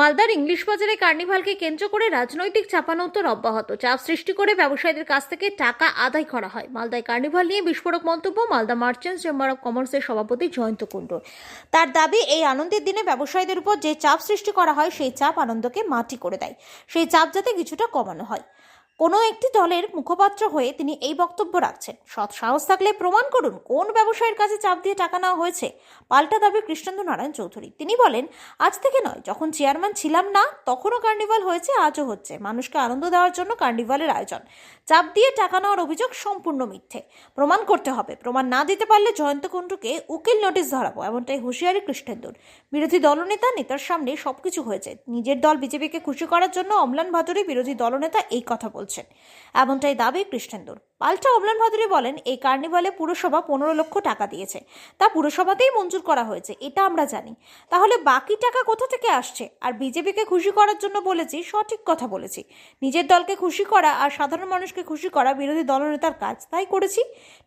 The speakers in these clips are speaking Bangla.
মালদার ইংলিশ বাজারে কার্নিভালকে কেন্দ্র করে রাজনৈতিক চাপানোত্তর অব্যাহত, চাপ সৃষ্টি করে ব্যবসায়ীদের কাছ থেকে টাকা আদায় করা হয়। মালদায় কার্নিভাল নিয়ে বিস্ফোরক মন্তব্য মালদা মার্চেন্টস চেম্বার অব কমার্সের সভাপতি জয়ন্ত কুণ্ডুর। তার দাবি, এই আনন্দের দিনে ব্যবসায়ীদের উপর যে চাপ সৃষ্টি করা হয় সেই চাপ আনন্দকে মাটি করে দেয়। সেই চাপ যাতে কিছুটা কমানো হয়। কোনো একটি দলের মুখপাত্র হয়ে তিনি এই বক্তব্য রাখছেন। সৎ সাহস থাকলে প্রমাণ করুন কোন ব্যবসায়ীর কাছে চাপ দিয়ে টাকা নেওয়া হয়েছে। পাল্টা দাবি কৃষ্ণেন্দু নারায়ণ চৌধুরী। তিনি বলেন, আজ থেকে নয়, যখন চেয়ারম্যান ছিলাম না তখনও কার্নিভাল হয়েছে, আজও হচ্ছে। মানুষকে আনন্দ দেওয়ার জন্য কার্নিভালের আয়োজন। চাপ দিয়ে টাকা নেওয়ার অভিযোগ সম্পূর্ণ মিথ্যে। প্রমাণ করতে হবে। প্রমাণ না দিতে পারলে জয়ন্ত কুণ্ডুকে উকিল নোটিশ ধরাবো, এমনটাই হুঁশিয়ারি কৃষ্ণেন্দুর। বিরোধী দলনেতা নেতার সামনে সবকিছু হয়েছে। নিজের দল বিজেপিকে খুশি করার জন্য অম্লান ভাদুরী বিরোধী দলনেতা এই কথা বলছেন, এমনটাই দাবি কৃষ্ণেন্দুর। পাল্টা অম্লান ভাদুরী বলেন, এই কার্নিভালে পুরসভা 15 লক্ষ টাকা দিয়েছে, তা পুরসভাতেই মঞ্জুর করা হয়েছে, এটা আমরা জানি। তাহলে বাকি টাকা কোথা থেকে আসছে? আর বিজেপিকে খুশি করার জন্য বলেছি, সঠিক কথা বলেছি। নিজের দলকে খুশি করা আর সাধারণ মানুষকে খুশি করা বিরোধী দলনেতার কাজ, তাই করেছি।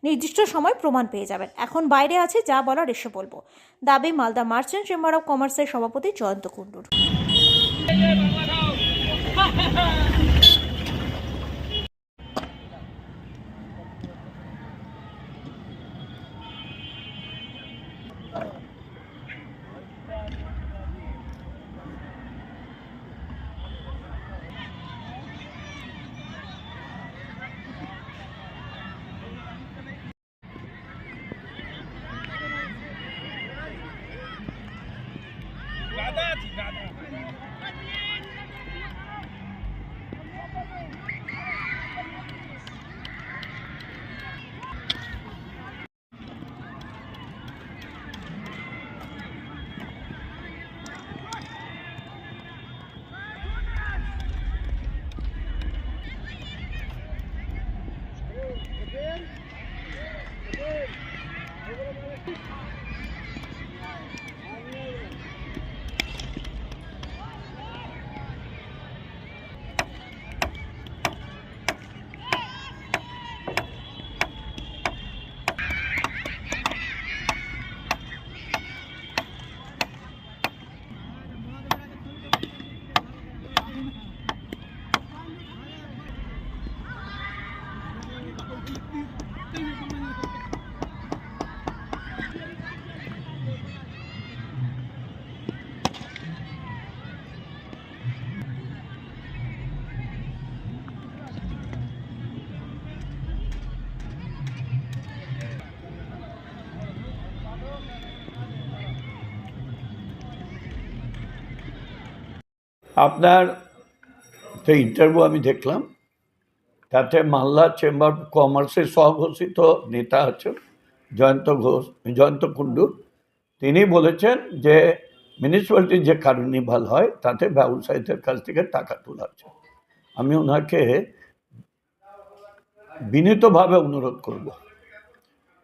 নির্দিষ্ট সময় প্রমাণ পেয়ে যাবেন। এখন বাইরে আছি, যা বলার এসে বলবো। দাবি মালদা মার্চেন্ট চেম্বার অব কমার্সের সভাপতি জয়ন্ত কুণ্ডুর। আপনার যে ইন্টারভিউ আমি দেখলাম, তাতে মালদা চেম্বার অফ কমার্সের সহঘোষিত নেতা আছেন জয়ন্ত কুণ্ডু। তিনি বলেছেন যে মিউনিসিপ্যালিটির যে কার্নিভাল হয় তাতে ব্যবসায়ীদের কাছ থেকে টাকা তোলা হচ্ছে। আমি ওনাকে বিনীতভাবে অনুরোধ করব,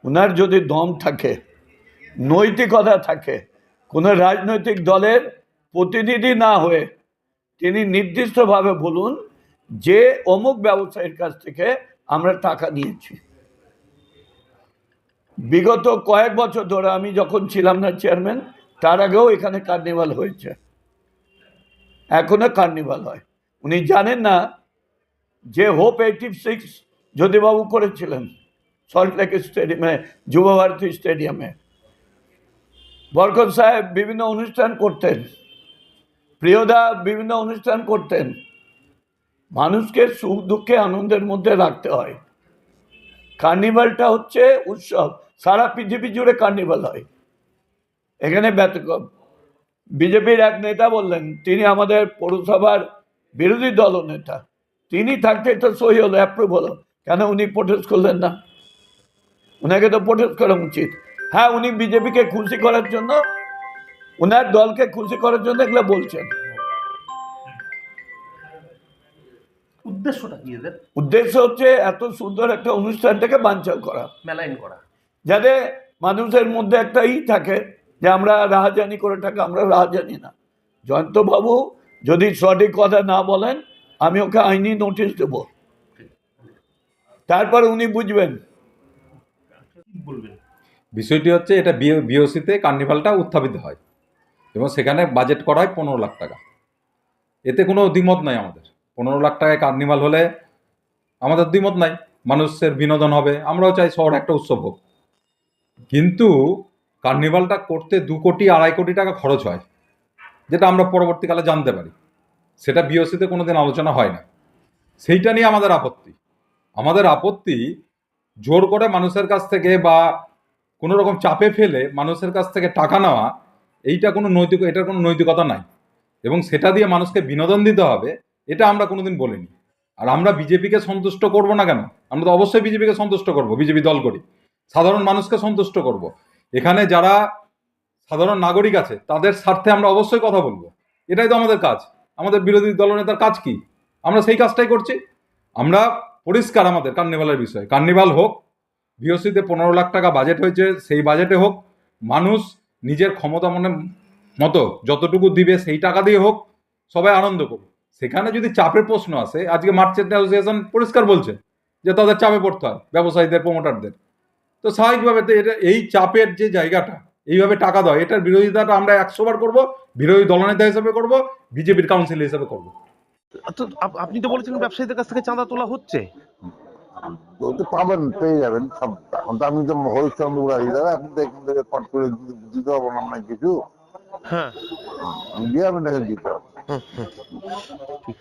ওনার যদি দম থাকে, নৈতিকতা থাকে, কোনো রাজনৈতিক দলের প্রতিনিধি না হয়ে তিনি নির্দিষ্টভাবে বলুন যে অমুক ব্যবসায়ীর কাছ থেকে আমরা টাকা নিয়েছি। বিগত কয়েক বছর ধরে আমি যখন ছিলাম না চেয়ারম্যান, তার আগেও এখানে কার্নিভাল হয়েছে, এখনো কার্নিভাল হয়। উনি জানেন না যে হোপ 86 জ্যোতিবাবু করেছিলেন সল্টলেক স্টেডিয়ামে, যুবভারতী স্টেডিয়ামে। বরকত সাহেব বিভিন্ন অনুষ্ঠান করতেন, প্রিয়দা বিভিন্ন অনুষ্ঠান করতেন। মানুষকে সুখ দুঃখে আনন্দের মধ্যে রাখতে হয়। কার্নিভালটা হচ্ছে উৎসব, সারা পৃথিবী জুড়ে কার্নিভাল হয়, এখানে ব্যতিক্রম। বিজেপির এক নেতা বললেন, তিনি আমাদের পৌরসভার বিরোধী দল নেতা, তিনি থাকতে তো সই হলো, অ্যাপ্রুভ হলো, কেন উনি প্রোটেস্ট করলেন না? ওনাকে তো প্রোটেস্ট করা উচিত। হ্যাঁ, উনি বিজেপিকে খুশি করার জন্য, ওনার দলকে খুশি করার জন্য এগুলো বলছেন। উদ্দেশ্যটা কি এদের? উদ্দেশ্য হচ্ছে এত সুন্দর একটা অনুষ্ঠানটাকে বানচাল করা, মেলাইন করা, যাতে মানুষের মধ্যে একটা থাকে যে আমরা রাহাজানি করে থাকি। আমরা রাহাজানি না। জয়ন্তবাবু যদি সঠিক কথা না বলেন, আমি ওকে আইনি নোটিশ দেব, তারপর উনি বুঝবেন। বলবেন বিষয়টি হচ্ছে, এটা বিওসিতে কার্নিভালটা উত্থাপিত হয় এবং সেখানে বাজেট করা হয় 15 লাখ টাকা। এতে কোনো দ্বিমত নাই আমাদের। 15 লাখ টাকায় কার্নিভাল হলে আমাদের দ্বিমত নাই, মানুষের বিনোদন হবে, আমরাও চাই শহর একটা উৎসব হোক। কিন্তু কার্নিভালটা করতে 2 কোটি 2.5 কোটি টাকা খরচ হয়, যেটা আমরা পরবর্তীকালে জানতে পারি। সেটা বিওসিতে কোনোদিন আলোচনা হয় না। সেইটা নিয়ে আমাদের আপত্তি। আমাদের আপত্তি জোর করে মানুষের কাছ থেকে বা কোনো রকম চাপে ফেলে মানুষের কাছ থেকে টাকা নেওয়া, এটার কোনো নৈতিকতা নাই। এবং সেটা দিয়ে মানুষকে বিনোদন দিতে হবে, এটা আমরা কোনোদিন বলিনি। আর আমরা বিজেপিকে সন্তুষ্ট করব না কেন? আমরা তো অবশ্যই বিজেপিকে সন্তুষ্ট করব, বিজেপি দল করি। সাধারণ মানুষকে সন্তুষ্ট করব। এখানে যারা সাধারণ নাগরিক আছে তাদের স্বার্থে আমরা অবশ্যই কথা বলবো। এটাই তো আমাদের কাজ। আমাদের বিরোধী দলনেতার কাজ কি? আমরা সেই কাজটাই করছি। আমরা পরিষ্কার আমাদের কার্নিভালের বিষয়। কার্নিভাল হোক, বিওসিতে 15 লাখ টাকা বাজেট হয়েছে, সেই বাজেটে হোক, মানুষ নিজের ক্ষমতা মতো যতটুকু দিবে সেই টাকা দিয়ে হোক, সবাই আনন্দ করুক। সেখানে যদি চাপের প্রশ্ন আসে, আজকে মার্চেন্ট অ্যাসোসিয়েশন পরিষ্কার বলছে যে তাদের চাপে পড়তে হয়, ব্যবসায়ীদের, প্রমোটারদের। তো স্বাভাবিকভাবে তো এটা, এই চাপের যে জায়গাটা, এইভাবে টাকা দেওয়া, এটার বিরোধিতাটা আমরা 100 বার করবো। বিরোধী দলনেতা হিসেবে করব, বিজেপির কাউন্সিল হিসেবে করব। তো আপনি তো বলেছিলেন ব্যবসায়ীদের কাছ থেকে চাঁদা তোলা হচ্ছে। ওটা পাবেন, পেয়ে যাবেন সব। এখন তো আমি তো হরিশ্চন্দ্র দাদা, এখন তো এখান থেকে ফট করে দিতে পারবো না আপনার কিছু। হ্যাঁ, দিয়ে আপনি দেখেন দিতে হবে। হুম, হুম, ঠিক।